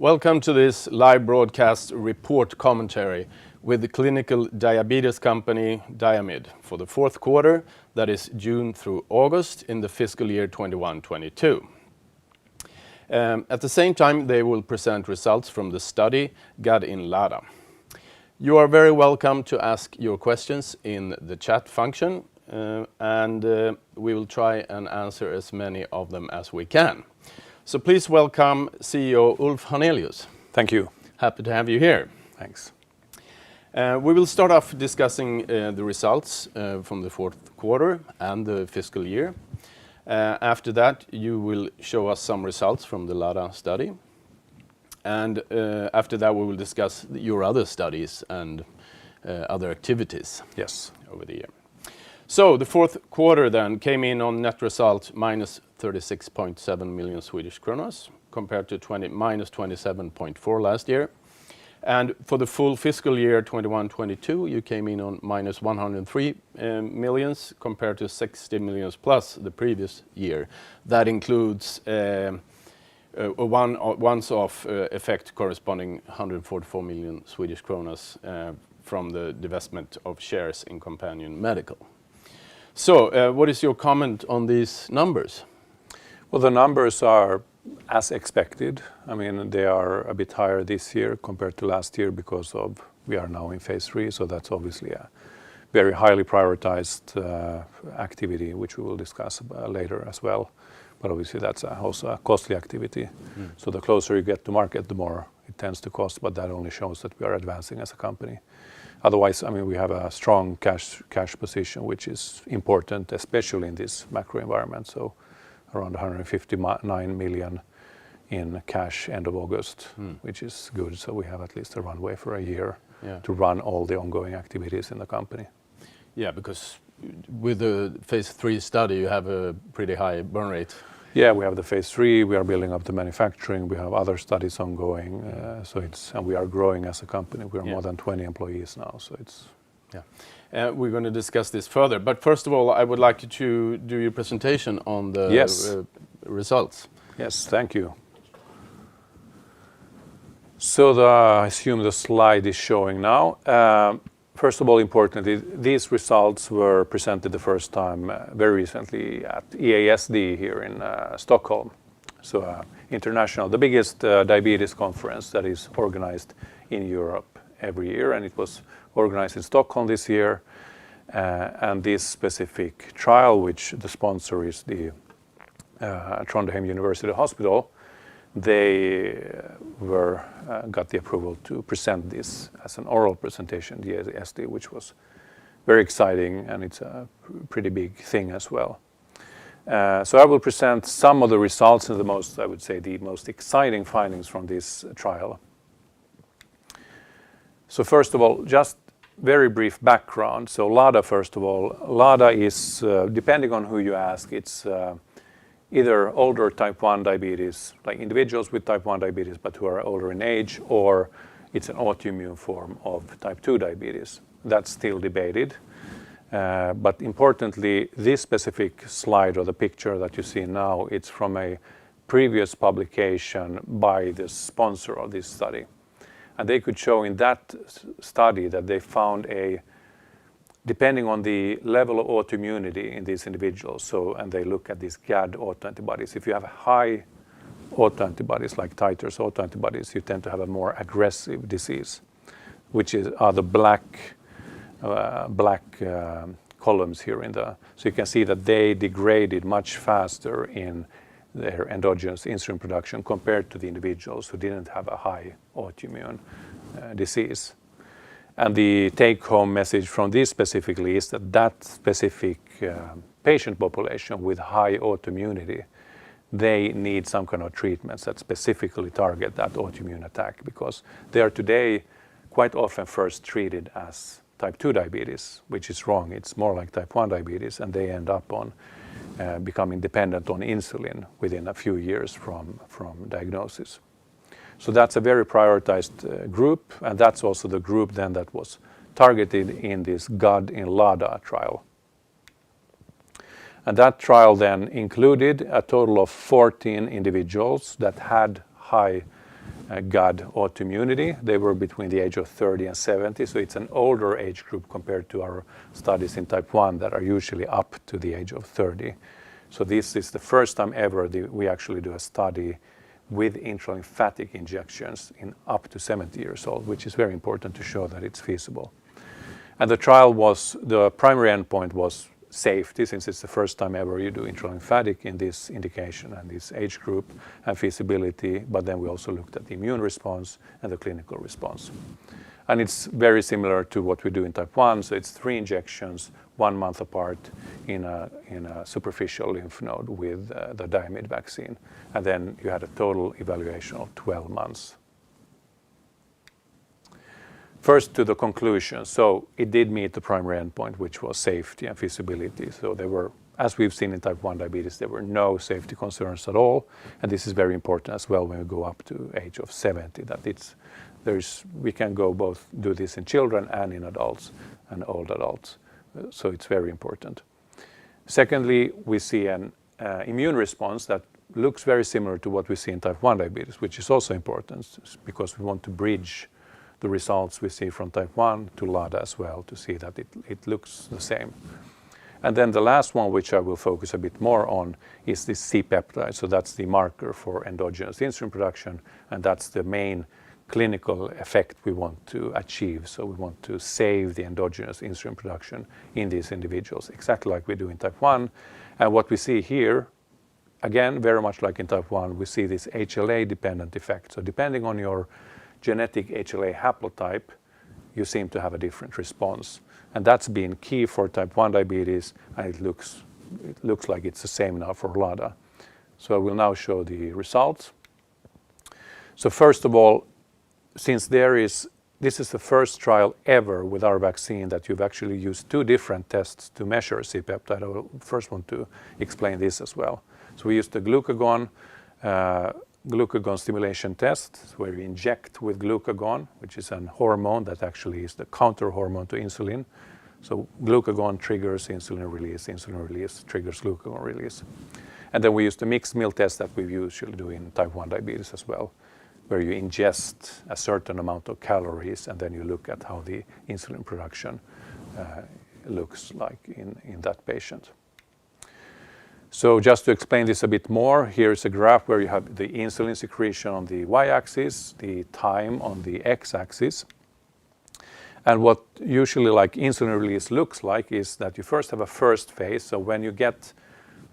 Welcome to this live broadcast report commentary with the clinical diabetes company Diamyd for the fourth quarter, that is June through August in the fiscal year 21-22. At the same time, they will present results from the study GAD in Lada. You are very welcome to ask your questions in the chat function, and we will try and answer as many of them as we can. So please welcome CEO Ulf Hannelius. Thank you. Happy to have you here. Thanks. We will start off discussing the results from the fourth quarter and the fiscal year. After that, you will show us some results from the Lada study. And after that, we will discuss your other studies and other activities. Yes. Over the year. So the fourth quarter then came in on net result minus 36.7 million Swedish kronor compared to minus 27.4 last year. And for the full fiscal year 21-22, you came in on minus 103 millions compared to 60 millions plus the previous year. That includes a once-off effect corresponding 144 million Swedish kronor from the divestment of shares in Diamyd Medical. So, what is your comment on these numbers? Well, the numbers are as expected. I mean, they are a bit higher this year compared to last year because we are now in phase 3, so that's obviously a very highly prioritized activity, which we will discuss later as well. But obviously that's also a costly activity. So the closer you get to market, the more it tends to cost, but that only shows that we are advancing as a company. Otherwise, I mean, we have a strong cash position, which is important, especially in this macro environment. So around 159 million in cash end of August, which is good. So we have at least a runway for a year to run all the ongoing activities in the company. Yeah, because with the phase 3 study, you have a pretty high burn rate. Yeah, we have the phase 3, we are building up the manufacturing, we have other studies ongoing, and we are growing as a company. We are more than 20 employees now, so it's... Yeah. We're going to discuss this further, but first of all, I would like you to do your presentation on the results. Yes, thank you. So I assume the slide is showing now. First of all, importantly, these results were presented the first time very recently at EASD here in Stockholm. So international, the biggest diabetes conference that is organized in Europe every year, and it was organized in Stockholm this year. And this specific trial, which the sponsor is the Trondheim University Hospital, they got the approval to present this as an oral presentation, the EASD, which was very exciting, and it's a pretty big thing as well. So I will present some of the results and I would say, the most exciting findings from this trial. So first of all, just very brief background. So Lada, first of all, Lada is, depending on who you ask, it's either older type 1 diabetes, like individuals with type 1 diabetes but who are older in age, or it's an autoimmune form of type 2 diabetes. That's still debated. But importantly, this specific slide or the picture that you see now, it's from a previous publication by the sponsor of this study. And they could show in that study that they found depending on the level of autoimmunity in these individuals, and they look at these GAD autoantibodies. If you have high autoantibodies, like titers autoantibodies, you tend to have a more aggressive disease, which are the black columns here so you can see that they degraded much faster in their endogenous insulin production compared to the individuals who didn't have a high autoimmune disease. And the take-home message from this specifically is that specific patient population with high autoimmunity, they need some kind of treatments that specifically target that autoimmune attack, because they are today quite often first treated as type 2 diabetes, which is wrong. It's more like type 1 diabetes, and they end up on becoming dependent on insulin within a few years from diagnosis. So that's a very prioritized group, and that's also the group then that was targeted in this GAD in Lada trial. And that trial then included a total of 14 individuals that had high GAD autoimmunity. They were between the age of 30 and 70, so it's an older age group compared to our studies in type 1 that are usually up to the age of 30. So this is the first time ever we actually do a study with intralymphatic injections in up to 70 years old, which is very important to show that it's feasible. And the primary endpoint was safety, since it's the first time ever you do intralymphatic in this indication and this age group, and feasibility, but then we also looked at the immune response and the clinical response. And it's very similar to what we do in type 1, so it's 3 injections, 1 month apart in a superficial lymph node with the Diamyd vaccine. And then you had a total evaluation of 12 months. First to the conclusion. So it did meet the primary endpoint, which was safety and feasibility. So there were, as we've seen in type 1 diabetes, there were no safety concerns at all. And this is very important as well when we go up to age of 70, that we can go both do this in children and in adults and old adults. So it's very important. Secondly, we see an immune response that looks very similar to what we see in type 1 diabetes, which is also important because we want to bridge the results we see from type 1 to Lada as well, to see that it looks the same. And then the last one, which I will focus a bit more on, is this C-peptide. So that's the marker for endogenous insulin production, and that's the main clinical effect we want to achieve. So we want to save the endogenous insulin production in these individuals, exactly like we do in type 1. And what we see here, again, very much like in type 1, we see this HLA-dependent effect. So depending on your genetic HLA haplotype, you seem to have a different response. And that's been key for type 1 diabetes, and it looks like it's the same now for Lada. So I will now show the results. So first of all, since this is the first trial ever with our vaccine that you've actually used 2 different tests to measure C-peptide, I will first want to explain this as well. So we used the glucagon stimulation test, where you inject with glucagon, which is a hormone that actually is the counter hormone to insulin. So glucagon triggers insulin release triggers glucagon release. And then we use the mixed meal test that we usually do in type 1 diabetes as well, where you ingest a certain amount of calories and then you look at how the insulin production looks like in that patient. So just to explain this a bit more, here's a graph where you have the insulin secretion on the y-axis, the time on the x-axis. And what usually like insulin release looks like is that you first have a first phase. So when you get,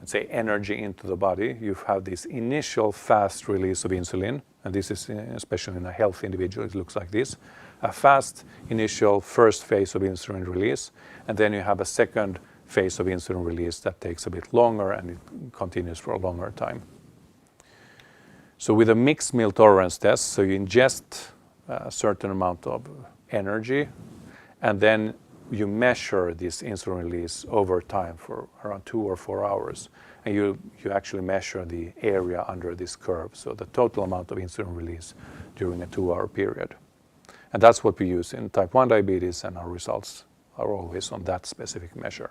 let's say, energy into the body, you have this initial fast release of insulin. And this is especially in a healthy individual, it looks like this. A fast initial first phase of insulin release. And then you have a second phase of insulin release that takes a bit longer and it continues for a longer time. So with a mixed meal tolerance test, so you ingest a certain amount of energy and then you measure this insulin release over time for around 2 or 4 hours. And you actually measure the area under this curve, so the total amount of insulin release during a 2-hour period. And that's what we use in type 1 diabetes, and our results are always on that specific measure.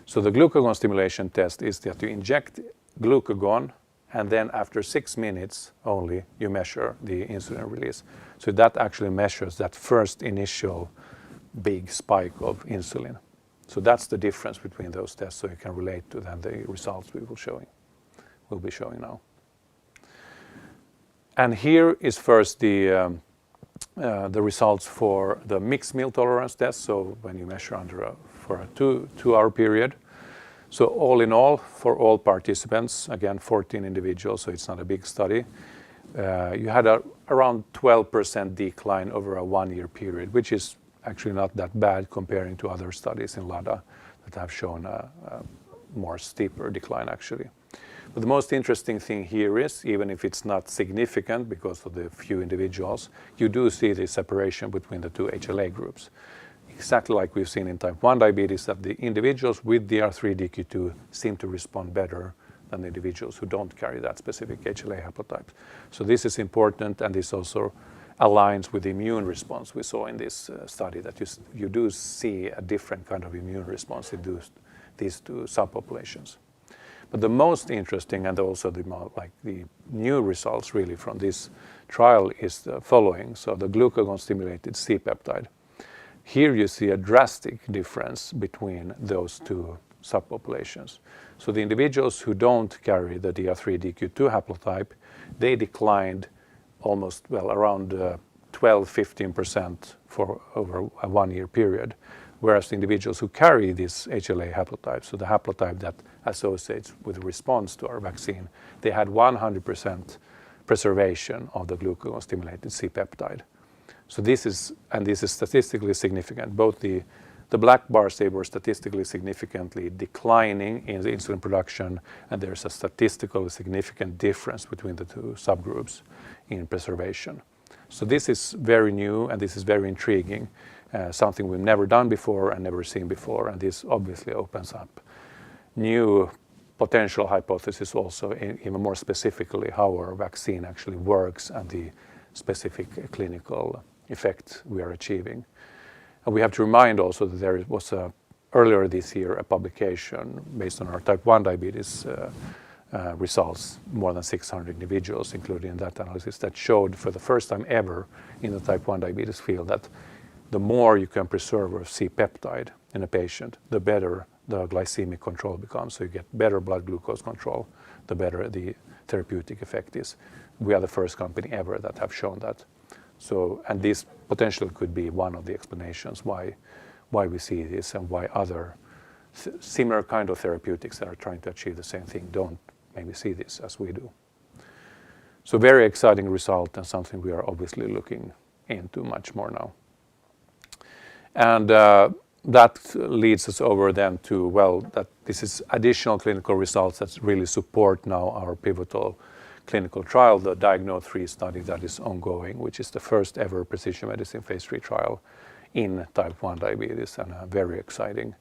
So the glucagon stimulation test is that you inject glucagon and then after 6 minutes only you measure the insulin release. So that actually measures that first initial big spike of insulin. So that's the difference between those tests, so you can relate to then the results we'll be showing now. And here is first the results for the mixed meal tolerance test. So when you measure for a 2-hour period. So all in all, for all participants, again 14 individuals, so it's not a big study, you had around 12% decline over a 1-year period, which is actually not that bad comparing to other studies in Lada that have shown a more steeper decline actually. But the most interesting thing here is, even if it's not significant because of the few individuals, you do see the separation between the 2 HLA groups. Exactly like we've seen in type 1 diabetes, that the individuals with DR3-DQ2 seem to respond better than the individuals who don't carry that specific HLA haplotype. So this is important, and this also aligns with the immune response we saw in this study, that you do see a different kind of immune response in these 2 subpopulations. But the most interesting, and also the new results really from this trial is the following. So the glucagon-stimulated C-peptide. Here you see a drastic difference between those two subpopulations. So the individuals who don't carry the DR3-DQ2 haplotype, they declined almost, around 12-15% for over a 1-year period. Whereas the individuals who carry this HLA haplotype, so the haplotype that associates with response to our vaccine, they had 100% preservation of the glucagon-stimulated C-peptide. So this is statistically significant. Both the black bars, they were statistically significantly declining in the insulin production, and there's a statistically significant difference between the two subgroups in preservation. So this is very new, and this is very intriguing, something we've never done before and never seen before, and this obviously opens up new potential hypothesis also, even more specifically how our vaccine actually works and the specific clinical effect we are achieving. And we have to remind also that there was earlier this year a publication based on our type 1 diabetes results, more than 600 individuals included in that analysis, that showed for the first time ever in the type 1 diabetes field that the more you can preserve a C-peptide in a patient, the better the glycemic control becomes. So you get better blood glucose control, the better the therapeutic effect is. We are the first company ever that have shown that. So, and this potentially could be one of the explanations why we see this and why other similar kind of therapeutics that are trying to achieve the same thing don't maybe see this as we do. So very exciting result and something we are obviously looking into much more now. And that leads us over then to, that this is additional clinical results that really support now our pivotal clinical trial, the Diamyd study that is ongoing, which is the first ever precision medicine phase 3 trial in type 1 diabetes, and a very exciting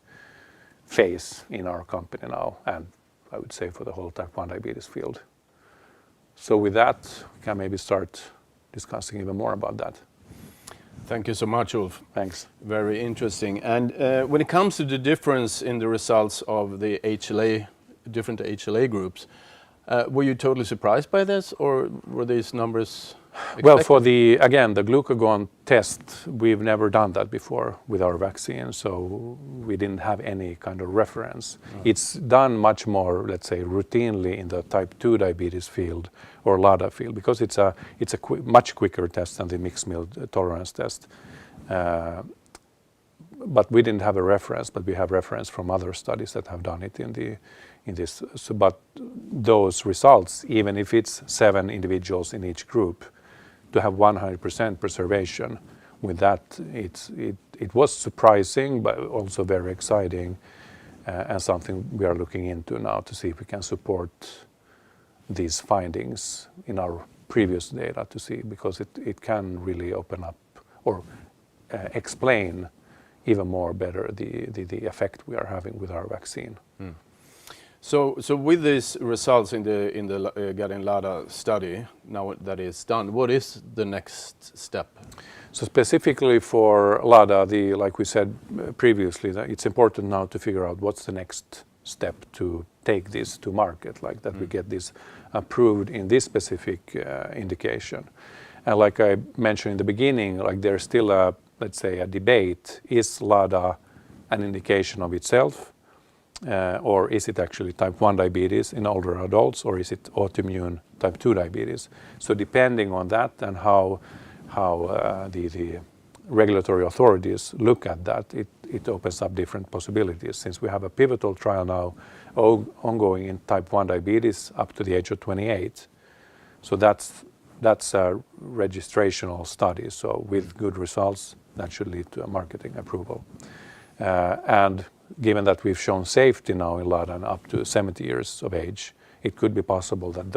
phase in our company now, and I would say for the whole type 1 diabetes field. So with that, we can maybe start discussing even more about that. Thank you so much, Ulf. Thanks. Very interesting. And when it comes to the difference in the results of the different HLA groups, were you totally surprised by this, or were these numbers expected? Well, for the glucagon test, we've never done that before with our vaccine, so we didn't have any kind of reference. It's done much more, let's say, routinely in the type 2 diabetes field or Lada field, because it's a much quicker test than the mixed meal tolerance test. But we didn't have a reference, but we have reference from other studies that have done it in this. So, but those results, even if it's 7 individuals in each group, to have 100% preservation with that, it was surprising, but also very exciting, and something we are looking into now to see if we can support these findings in our previous data to see, because it can really open up or explain even more better the effect we are having with our vaccine. So with these results in the Guardian Lada study, now that is done, what is the next step? So specifically for Lada, like we said previously, that it's important now to figure out what's the next step to take this to market, like that we get this approved in this specific indication. And like I mentioned in the beginning, like there's still let's say a debate: is Lada an indication of itself? Or is it actually type 1 diabetes in older adults, or is it autoimmune type 2 diabetes? So depending on that and how the regulatory authorities look at that, it opens up different possibilities. Since we have a pivotal trial now ongoing in type 1 diabetes up to the age of 28, so that's a registrational study. So with good results, that should lead to a marketing approval. And given that we've shown safety now in Lada and up to 70 years of age, it could be possible that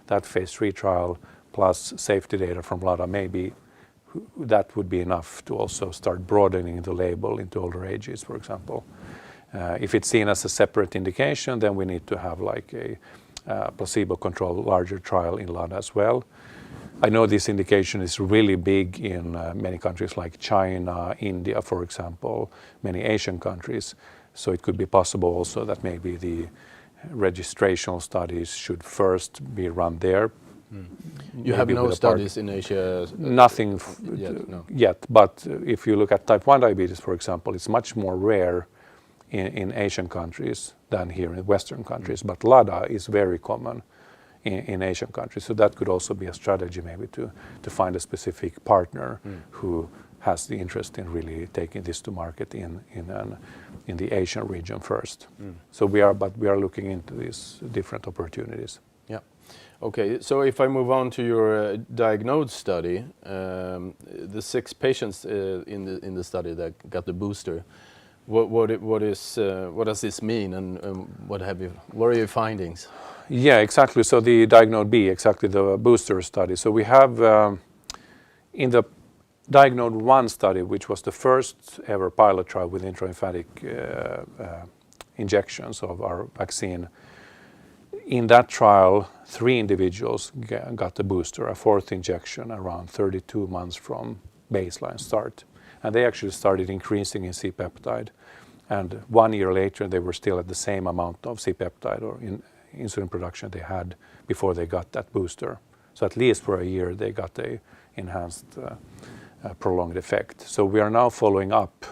that phase 3 trial plus safety data from Lada, maybe that would be enough to also start broadening the label into older ages, for example. If it's seen as a separate indication, then we need to have like a placebo-controlled larger trial in Lada as well. I know this indication is really big in many countries like China, India, for example, many Asian countries. So it could be possible also that maybe the registrational studies should first be run there You have maybe no with a studies in Asia Nothing yet? No. yet, but if you look at type 1 diabetes, for example, it's much more rare in Asian countries than here in Western countries. But Lada is very common in Asian countries, so that could also be a strategy maybe to find a specific partner who has the interest in really taking this to market in the Asian region first. So we are looking into these different opportunities. Yeah. Okay. So if I move on to your Diamyd study, the 6 patients in the study that got the booster, what does this mean, and what are your findings? Yeah, exactly. So the Diamyd B, exactly the booster study. So we have in the Diamyd 1 study, which was the first ever pilot trial with intrahepatic injections of our vaccine. In that trial, 3 individuals got the booster, a 4th injection around 32 months from baseline start. And they actually started increasing in C-peptide. And 1 year later, they were still at the same amount of C-peptide or insulin production they had before they got that booster. So at least for a year, they got a enhanced prolonged effect. So we are now following up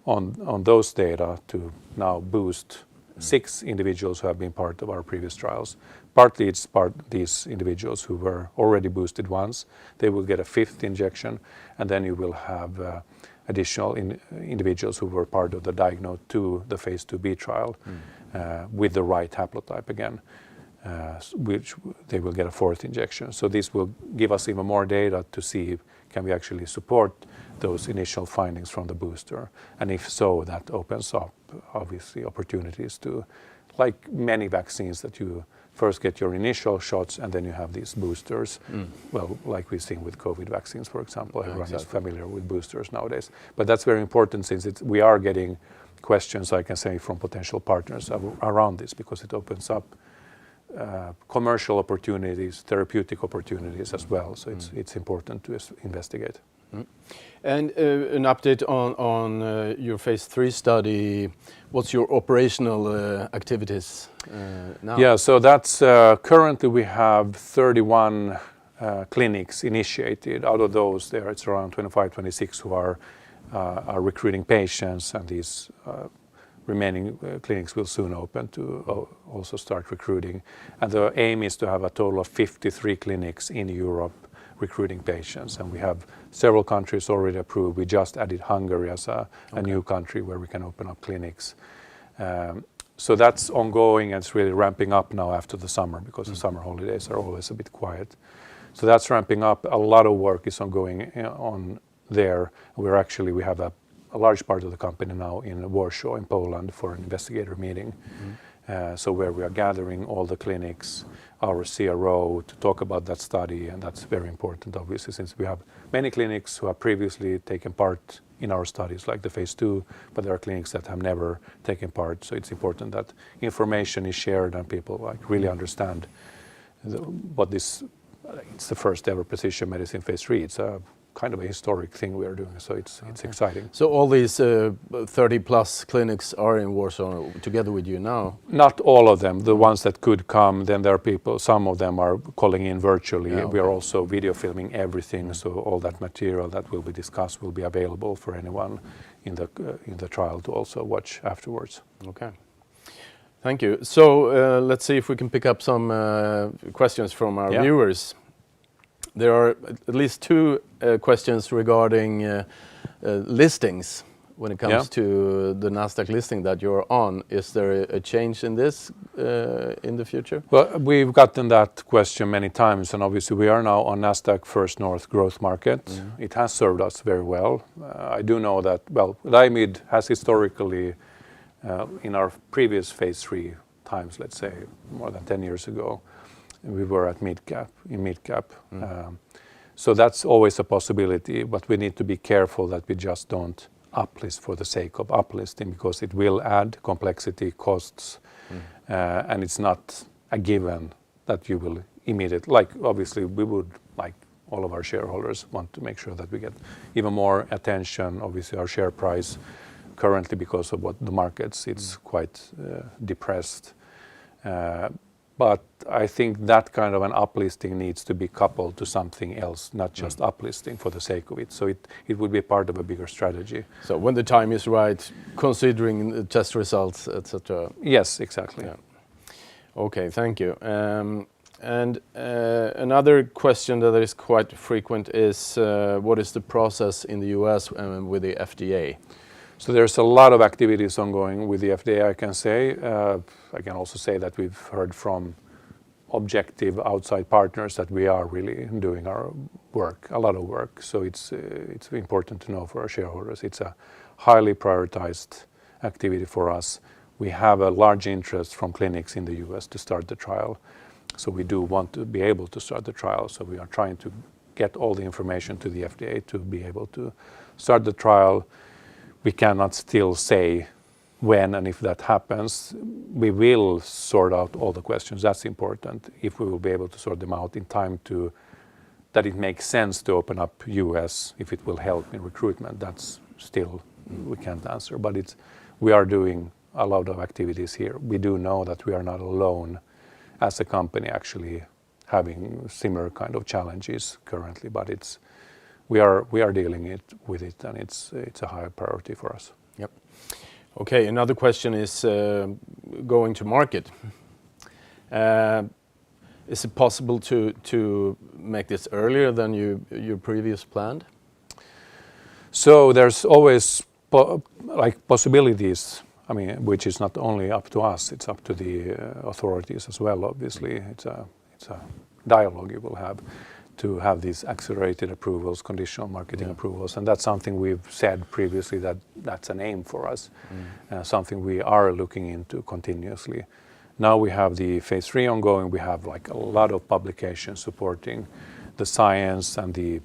on those data to now boost 6 individuals who have been part of our previous trials. Partly it's these individuals who were already boosted once. They will get a 5th injection, and then you will have additional individuals who were part of the Diamyd 2, the phase 2b trial, with the right haplotype again, which they will get a 4th injection. So this will give us even more data to see can we actually support those initial findings from the booster. And if so, that opens up obviously opportunities to, like many vaccines, that you first get your initial shots and then you have these boosters. Well, like we've seen with COVID vaccines, for example. Everyone is familiar with boosters nowadays. But that's very important since we are getting questions, I can say, from potential partners around this, because it opens up commercial opportunities, therapeutic opportunities as well. So it's important to investigate. And an update on your phase 3 study. What's your operational activities now? Yeah, so that's currently we have 31 clinics initiated. Out of those, it's around 25, 26 who are recruiting patients, and these remaining clinics will soon open to also start recruiting. And the aim is to have a total of 53 clinics in Europe recruiting patients, and we have several countries already approved. We just added Hungary as a new country where we can open up clinics. So that's ongoing, and it's really ramping up now after the summer, because the summer holidays are always a bit quiet. So that's ramping up. A lot of work is ongoing on there. We have a large part of the company now in Warsaw in Poland for an investigator meeting. So where we are gathering all the clinics, our CRO, to talk about that study, and that's very important obviously, since we have many clinics who have previously taken part in our studies, like the phase 2, but there are clinics that have never taken part. So it's important that information is shared and people really understand what this. It's the first ever precision medicine phase 3. It's a kind of a historic thing we are doing, so it's exciting. So all these 30 plus clinics are in Warsaw together with you now? Not all of them. The ones that could come, then there are people, some of them are calling in virtually. Yeah, we are also video filming everything, so all that material that will be discussed will be available for anyone in the trial to also watch afterwards. Okay. Thank you. So let's see if we can pick up some questions from our viewers. There are at least 2 questions regarding listings when it comes to the Nasdaq listing that you're on. Is there a change in this in the future? Well, we've gotten that question many times, and obviously we are now on Nasdaq First North Growth Market. It has served us very well. I do know that, Diamyd has historically, in our previous phase 3 times, let's say more than 10 years ago, we were at mid-cap. So that's always a possibility, but we need to be careful that we just don't uplist for the sake of uplisting, because it will add complexity, costs, and it's not a given that you will immediately, obviously we would, like all of our shareholders, want to make sure that we get even more attention. Obviously our share price currently, because of what the markets, it's quite depressed. But I think that kind of an uplisting needs to be coupled to something else, not just uplisting for the sake of it. So it would be part of a bigger strategy. So when the time is right, considering the test results, etc. Yes, exactly. Yeah. Okay, thank you. And another question that is quite frequent is what is the process in the US with the FDA? So there's a lot of activities ongoing with the FDA, I can say. I can also say that we've heard from objective outside partners that we are really doing our work, a lot of work. So it's important to know for our shareholders. It's a highly prioritized activity for us. We have a large interest from clinics in the US to start the trial. So we do want to be able to start the trial. So we are trying to get all the information to the FDA to be able to start the trial. We cannot still say when and if that happens. We will sort out all the questions. That's important. If we will be able to sort them out in time to that it makes sense to open up US, if it will help in recruitment, that's still we can't answer. But we are doing a lot of activities here. We do know that we are not alone as a company actually having similar kind of challenges currently, but we are dealing with it, and it's a high priority for us. Yep. Okay, another question is going to market. Is it possible to make this earlier than you previous planned? So there's always possibilities. I mean, which is not only up to us; it's up to the authorities as well. Obviously, it's a dialogue you will have to have these accelerated approvals, conditional marketing approvals, and that's something we've said previously that's an aim for us, something we are looking into continuously. Now we have the phase 3 ongoing. We have a lot of publications supporting the science and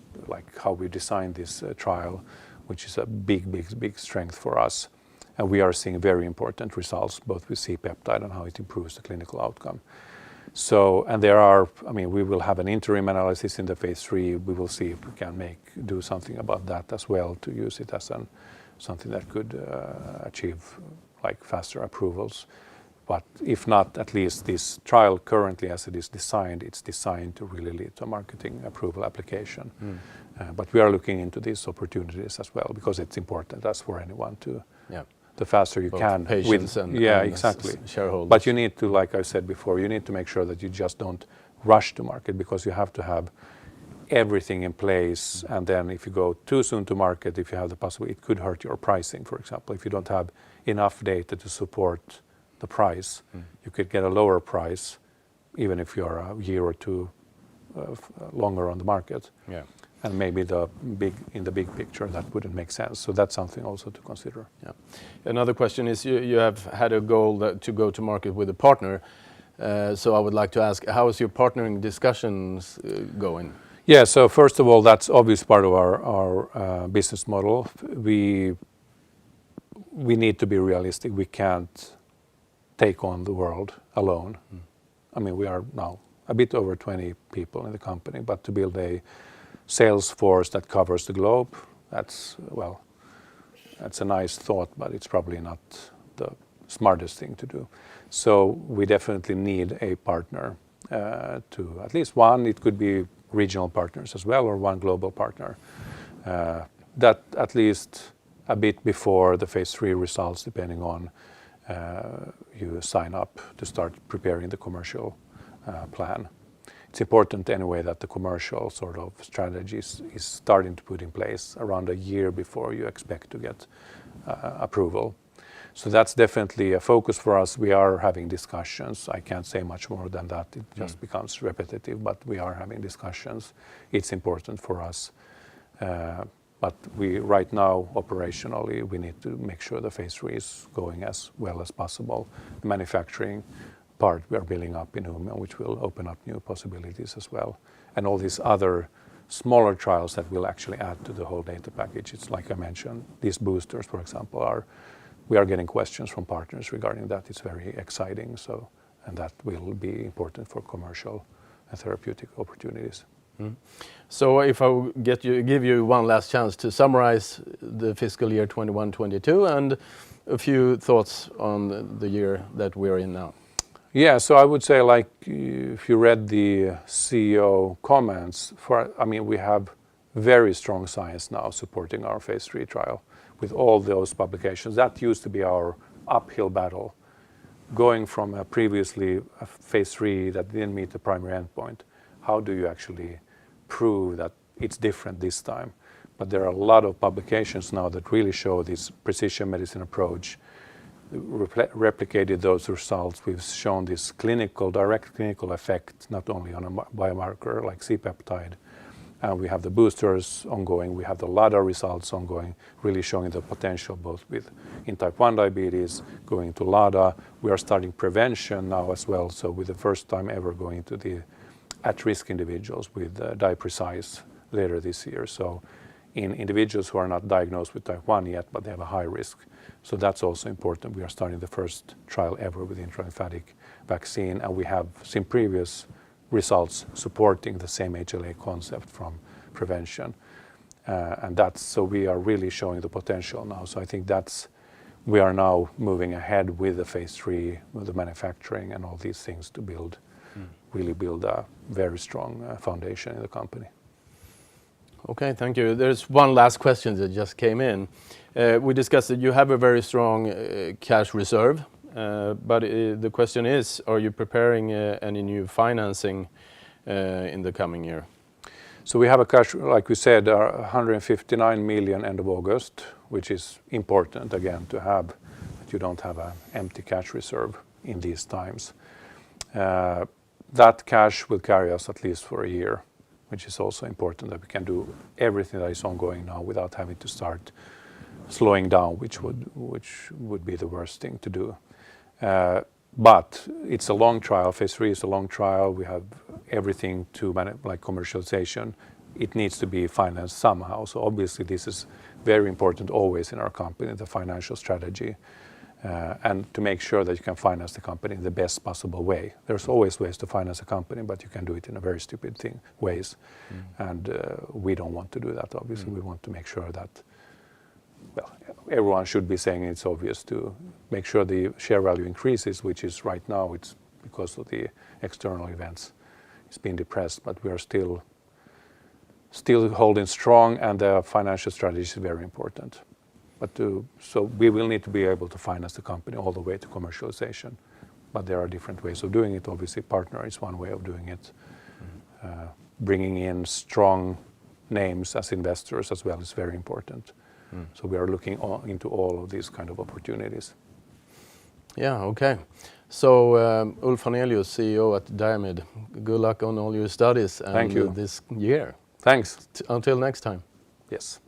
how we designed this trial, which is a big strength for us. And we are seeing very important results, both with C-peptide and how it improves the clinical outcome. So, and we will have an interim analysis in the phase 3. We will see if we can do something about that as well to use it as something that could achieve faster approvals. But if not, at least this trial currently as it is designed, it's designed to really lead to a marketing approval application. But we are looking into these opportunities as well because it's important as for anyone to. Yeah. The faster you both can patients and exactly shareholders. But you need to, like I said before, you need to make sure that you just don't rush to market because you have to have everything in place. And then if you go too soon to market, if you have the possibility, it could hurt your pricing, for example. If you don't have enough data to support the price, you could get a lower price even if you're a year or two longer on the market. Yeah. And maybe in the big picture that wouldn't make sense. So that's something also to consider. Yeah. Another question is you have had a goal to go to market with a partner. So I would like to ask, how is your partnering discussions going? Yeah. So first of all, that's obviously part of our business model. We need to be realistic. We can't take on the world alone. I mean, we are now a bit over 20 people in the company, but to build a sales force that covers the globe, that's a nice thought, but it's probably not the smartest thing to do. So we definitely need a partner to at least one. It could be regional partners as well or one global partner. That at least a bit before the phase 3 results, depending on you sign up to start preparing the commercial plan. It's important anyway that the commercial sort of strategies is starting to put in place around a year before you expect to get approval. So that's definitely a focus for us. We are having discussions. I can't say much more than that. It just becomes repetitive, but we are having discussions. It's important for us. But right now, operationally, we need to make sure the phase 3 is going as well as possible. The manufacturing part we are building up in Umeå, which will open up new possibilities as well. And all these other smaller trials that will actually add to the whole data package. It's like I mentioned, these boosters, for example, we are getting questions from partners regarding that. It's very exciting. So, and that will be important for commercial and therapeutic opportunities. So if I give you one last chance to summarize the fiscal year 21-22 and a few thoughts on the year that we're in now. Yeah, so I would say, like, if you read the CEO comments, we have very strong science now supporting our phase 3 trial with all those publications. That used to be our uphill battle, going from previously a phase 3 that didn't meet the primary endpoint. How do you actually prove that it's different this time? But there are a lot of publications now that really show this precision medicine approach, replicated those results. We've shown this direct clinical effect, not only on a biomarker like C-peptide. We have the boosters ongoing. We have the Lada results ongoing, really showing the potential both in type 1 diabetes, going to Lada. We are starting prevention now as well. So with the first time ever going to the at-risk individuals with Direkt.se later this year. So in individuals who are not diagnosed with type 1 yet, but they have a high risk. So that's also important. We are starting the first trial ever with intralymphatic vaccine, and we have seen previous results supporting the same HLA concept from prevention. So we are really showing the potential now. So I think we are now moving ahead with the phase 3, with the manufacturing and all these things to really build a very strong foundation in the company. Okay, thank you. There's one last question that just came in. We discussed that you have a very strong cash reserve, but the question is, are you preparing any new financing in the coming year? So we have a cash, like we said, 159 million end of August, which is important again to have, that you don't have an empty cash reserve in these times. That cash will carry us at least for a year, which is also important, that we can do everything that is ongoing now without having to start slowing down, which would be the worst thing to do. But it's a long trial. Phase 3 is a long trial. We have everything like commercialization. It needs to be financed somehow. So obviously this is very important always in our company, the financial strategy, and to make sure that you can finance the company in the best possible way. There's always ways to finance a company, but you can do it in a very stupid ways. And we don't want to do that, obviously. We want to make sure that, well, everyone should be saying it's obvious to make sure the share value increases, which is right now, it's because of the external events. It's been depressed, but we are still holding strong, and the financial strategy is very important. So we will need to be able to finance the company all the way to commercialization. But there are different ways of doing it. Obviously, partner is one way of doing it. Bringing in strong names as investors as well is very important. So we are looking into all of these kind of opportunities. Yeah, okay. So Ulf Hannelius, CEO at Diamyd, good luck on all your studies and Thank you. this year. Thanks. Until next time. Yes.